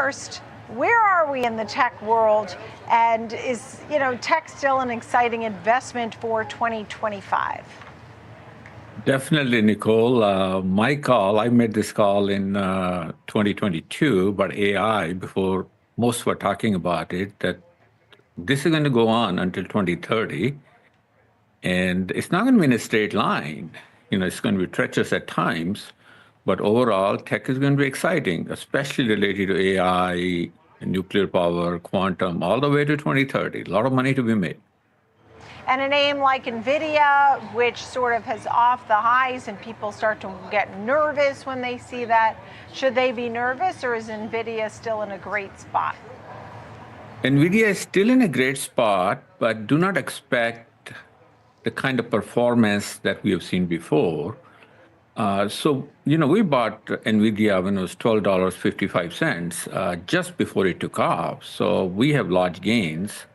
first, where are we in the tech world? And is, tech still an exciting investment for 2025? Definitely, Nicole. I made this call in 2022 about AI before most were talking about it, that this is going to go on until 2030. And it's not going to be in a straight line. It's going to be treacherous at times. But overall, tech is going to be exciting, especially related to AI, nuclear power, quantum, all the way to 2030. A lot of money to be made. And a name like Nvidia, which sort of has off the highs and people start to get nervous when they see that. Should they be nervous, or is Nvidia still in a great spot? Nvidia is still in a great spot, but do not expect the kind of performance that we have seen before. We bought Nvidia when it was $12.55, just before it took off. So we have large gains.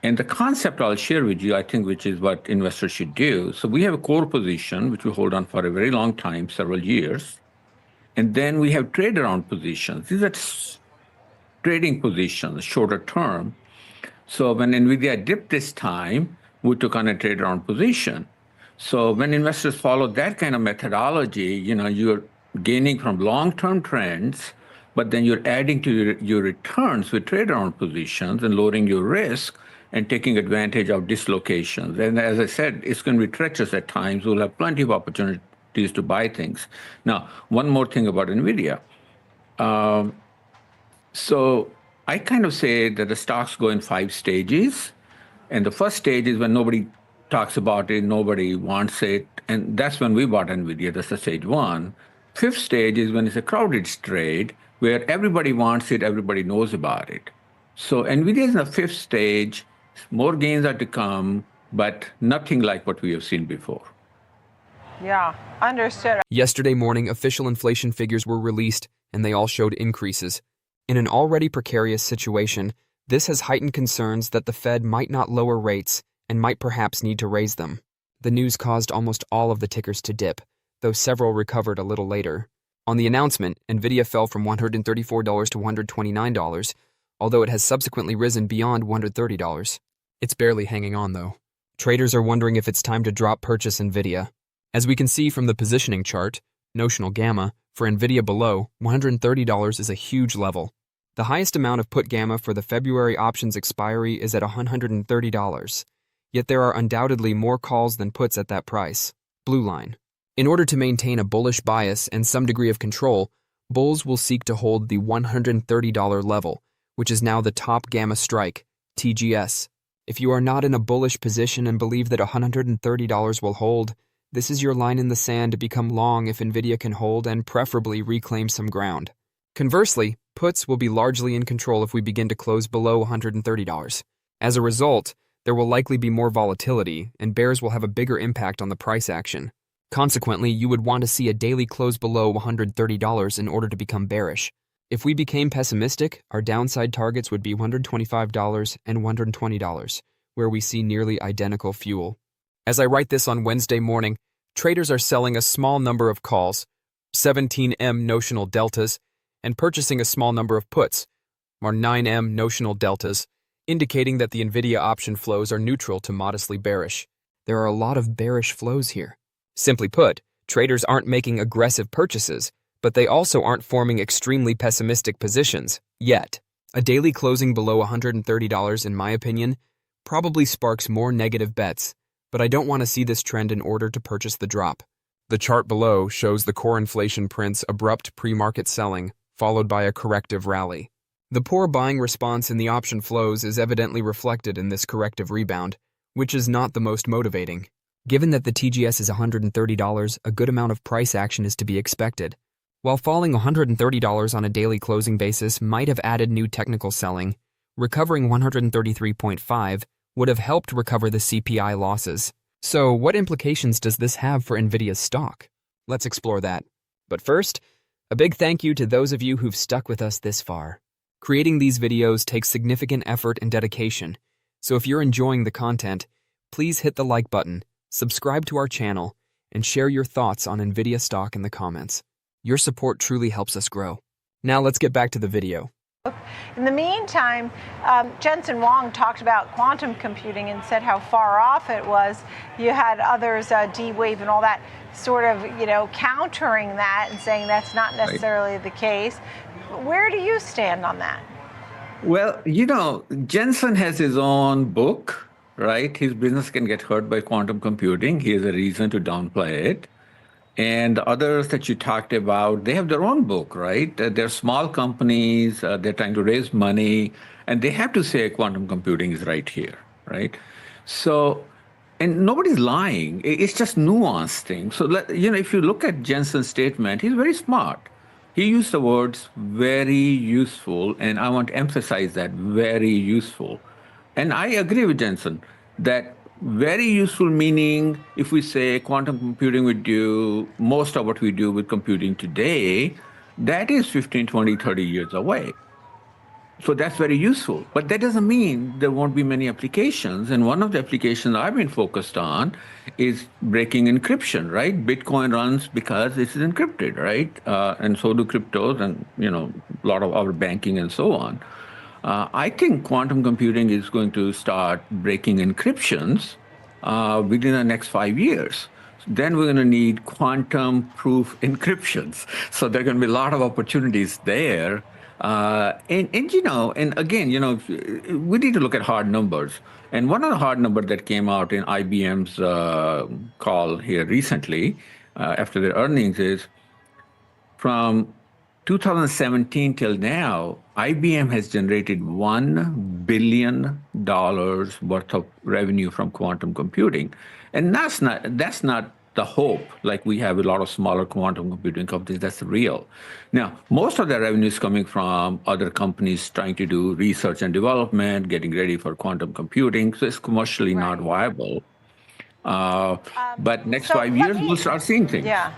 And the concept I'll share with you, I think, which is what investors should do. So we have a core position, which we hold on for a very long time, several years. And then we have trade around positions. These are trading positions, shorter term. So when Nvidia dipped this time, we took on a trade around position. So when investors follow that kind of methodology, you're gaining from long-term trends, but then you're adding to your returns with trade around positions and lowering your risk and taking advantage of dislocations. And as I said, it's going to be treacherous at times. We'll have plenty of opportunities to buy things. Now, one more thing about NVIDIA. So I kind of say that the stocks go in 5 stages. And the first stage is when nobody talks about it, nobody wants it. And that's when we bought NVIDIA. That's the stage 1. 5th stage is when it's a crowded trade where everybody wants it, everybody knows about it. So NVIDIA is in the 5th stage. More gains are to come, but nothing like what we have seen before. Yeah, understood. Yesterday morning, official inflation figures were released, and they all showed increases. In an already precarious situation, this has heightened concerns that the Fed might not lower rates and might perhaps need to raise them. The news caused almost all of the tickers to dip, though several recovered a little later. On the announcement, Nvidia fell from $134 to $129, although it has subsequently risen beyond $130. It's barely hanging on, though. Traders are wondering if it's time to drop purchase Nvidia. As we can see from the positioning chart, notional gamma, for Nvidia below $130 is a huge level. The highest amount of put gamma for the February options expiry is at $130. Yet there are undoubtedly more calls than puts at that price. Blue line. In order to maintain a bullish bias and some degree of control, bulls will seek to hold the $130 level, which is now the top gamma strike, TGS. If you are not in a bullish position and believe that $130 will hold, this is your line in the sand to become long if Nvidia can hold and preferably reclaim some ground. Conversely, puts will be largely in control if we begin to close below $130. As a result, there will likely be more volatility, and bears will have a bigger impact on the price action. Consequently, you would want to see a daily close below $130 in order to become bearish. If we became pessimistic, our downside targets would be $125 and $120, where we see nearly identical fuel. As I write this on Wednesday morning, traders are selling a small number of calls, 17M notional deltas, and purchasing a small number of puts, or 9M notional deltas, indicating that the Nvidia option flows are neutral to modestly bearish. There are a lot of bearish flows here. Simply put, traders aren't making aggressive purchases, but they also aren't forming extremely pessimistic positions, yet. A daily closing below $130, in my opinion, probably sparks more negative bets, but I don't want to see this trend in order to purchase the drop. The chart below shows the core inflation print's abrupt pre-market selling, followed by a corrective rally. The poor buying response in the option flows is evidently reflected in this corrective rebound, which is not the most motivating. Given that the TGS is $130, a good amount of price action is to be expected. While falling $130 on a daily closing basis might have added new technical selling, recovering 133.5 would have helped recover the CPI losses. So what implications does this have for Nvidia's stock? Let's explore that. But first, a big thank you to those of you who've stuck with us this far. Creating these videos takes significant effort and dedication, so if you're enjoying the content, please hit the like button, subscribe to our channel, and share your thoughts on Nvidia stock in the comments. Your support truly helps us grow. Now let's get back to the video. In the meantime, Jensen Huang talked about quantum computing and said how far off it was. You had others, D-Wave and all that, sort of, countering that and saying that's not necessarily the case. Where do you stand on that? Well, Jensen has his own book, right? His business can get hurt by quantum computing. He has a reason to downplay it. And the others that you talked about, they have their own book, right? They're small companies, they're trying to raise money, and they have to say quantum computing is right here, right? So, and nobody's lying. It's just nuanced thing. So, if you look at Jensen's statement, he's very smart. He used the words very useful, and I want to emphasize that, very useful. And I agree with Jensen that very useful meaning, if we say quantum computing would do most of what we do with computing today, that is 15, 20, 30 years away. So that's very useful. But that doesn't mean there won't be many applications. And one of the applications I've been focused on is breaking encryption, right? Bitcoin runs because it's encrypted, right? And so do cryptos and, a lot of our banking and so on. I think quantum computing is going to start breaking encryptions within the next 5 years. Then we're going to need quantum-proof encryptions. So there are going to be a lot of opportunities there. And again, we need to look at hard numbers. And one of the hard numbers that came out in IBM's call here recently, after their earnings, is from 2017 till now, IBM has generated $1 billion worth of revenue from quantum computing. And that's not the hope, like we have a lot of smaller quantum computing companies. That's real. Now, most of their revenue is coming from other companies trying to do research and development, getting ready for quantum computing. So it's commercially not viable. But next 5 years, we'll start seeing things. Yeah.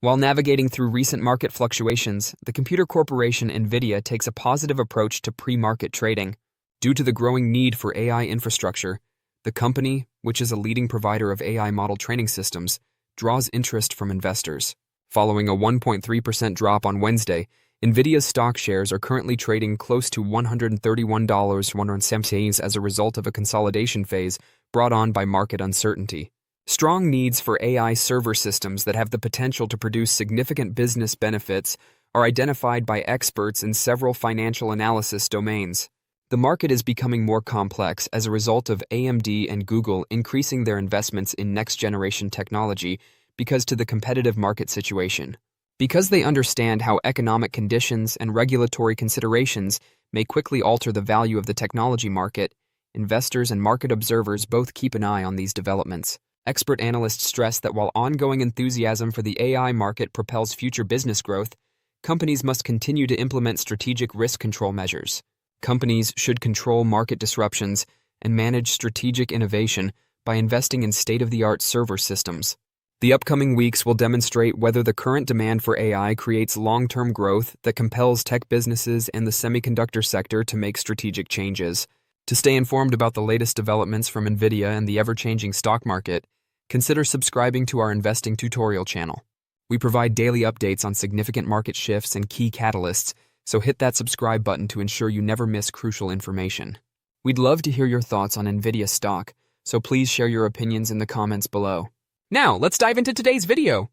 While navigating through recent market fluctuations, the computer corporation Nvidia takes a positive approach to pre-market trading. Due to the growing need for AI infrastructure, the company, which is a leading provider of AI model training systems, draws interest from investors. Following a 1.3% drop on Wednesday, Nvidia's stock shares are currently trading close to $131.01 as a result of a consolidation phase brought on by market uncertainty. Strong needs for AI server systems that have the potential to produce significant business benefits are identified by experts in several financial analysis domains. The market is becoming more complex as a result of AMD and Google increasing their investments in next-generation technology because to the competitive market situation. Because they understand how economic conditions and regulatory considerations may quickly alter the value of the technology market, investors and market observers both keep an eye on these developments. Expert analysts stress that while ongoing enthusiasm for the AI market propels future business growth, companies must continue to implement strategic risk control measures. Companies should control market disruptions and manage strategic innovation by investing in state-of-the-art server systems. The upcoming weeks will demonstrate whether the current demand for AI creates long-term growth that compels tech businesses and the semiconductor sector to make strategic changes. To stay informed about the latest developments from Nvidia and the ever-changing stock market, consider subscribing to our investing tutorial channel. We provide daily updates on significant market shifts and key catalysts, so hit that subscribe button to ensure you never miss crucial information. We'd love to hear your thoughts on Nvidia stock, so please share your opinions in the comments below. Now, let's dive into today's video.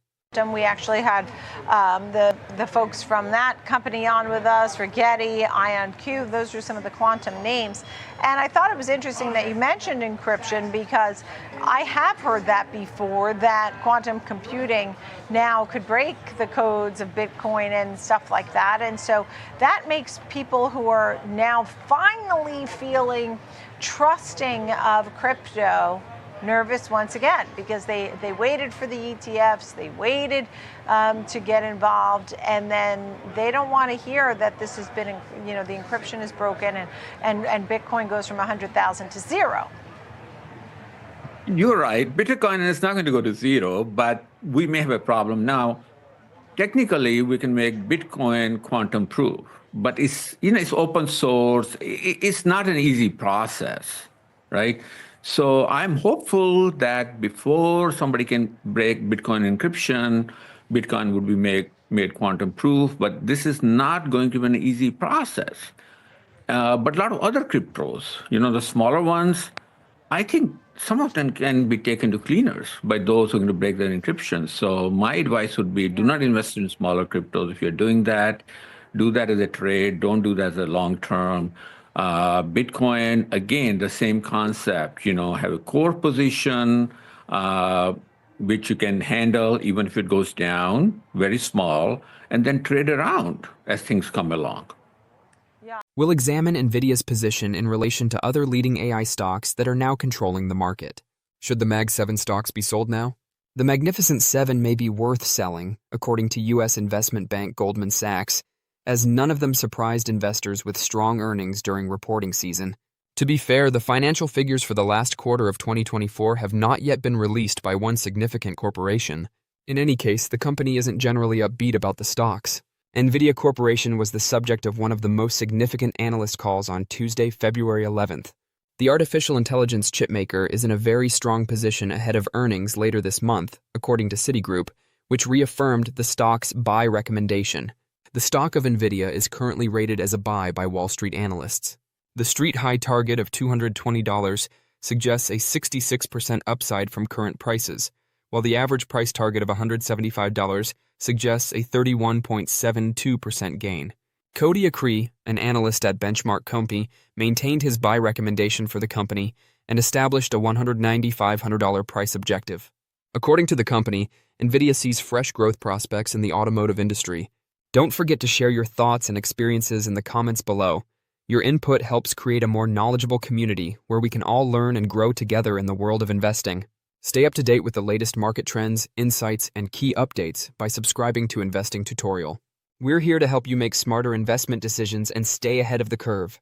We actually had the folks from that company on with us, Rigetti, IonQ. Those are some of the quantum names. And I thought it was interesting that you mentioned encryption because I have heard that before, that quantum computing now could break the codes of Bitcoin and stuff like that. And so that makes people who are now finally feeling trusting of crypto nervous once again, because they waited for the ETFs, they waited to get involved, and then they don't want to hear that this has been, the encryption is broken and Bitcoin goes from 100,000 to zero. You're right. Bitcoin is not going to go to zero, but we may have a problem now. Technically, we can make Bitcoin quantum proof, but it's open source. It's not an easy process, right? So I'm hopeful that before somebody can break Bitcoin encryption, Bitcoin would be made quantum proof, but this is not going to be an easy process. But a lot of other cryptos, the smaller ones, I think some of them can be taken to cleaners by those who are going to break their encryption. So my advice would be do not invest in smaller cryptos. If you're doing that, do that as a trade. Don't do that as a long term. Bitcoin, again, the same concept, have a core position, which you can handle even if it goes down, very small, and then trade around as things come along. We'll examine Nvidia's position in relation to other leading AI stocks that are now controlling the market. Should the Mag 7 stocks be sold now? The Magnificent Seven may be worth selling, according to U.S. investment bank Goldman Sachs, as none of them surprised investors with strong earnings during reporting season. To be fair, the financial figures for the last quarter of 2024 have not yet been released by one significant corporation. In any case, the company isn't generally upbeat about the stocks. Nvidia Corporation was the subject of one of the most significant analyst calls on Tuesday, February 11th. The artificial intelligence chipmaker is in a very strong position ahead of earnings later this month, according to Citigroup, which reaffirmed the stock's buy recommendation. The stock of Nvidia is currently rated as a buy by Wall Street analysts. The street high target of $220 suggests a 66% upside from current prices, while the average price target of $175 suggests a 31.72% gain. Cody Acree, an analyst at Benchmark Company, maintained his buy recommendation for the company and established a $195 price objective. According to the company, Nvidia sees fresh growth prospects in the automotive industry. Don't forget to share your thoughts and experiences in the comments below. Your input helps create a more knowledgeable community where we can all learn and grow together in the world of investing. Stay up to date with the latest market trends, insights, and key updates by subscribing to Investing Tutorial. We're here to help you make smarter investment decisions and stay ahead of the curve.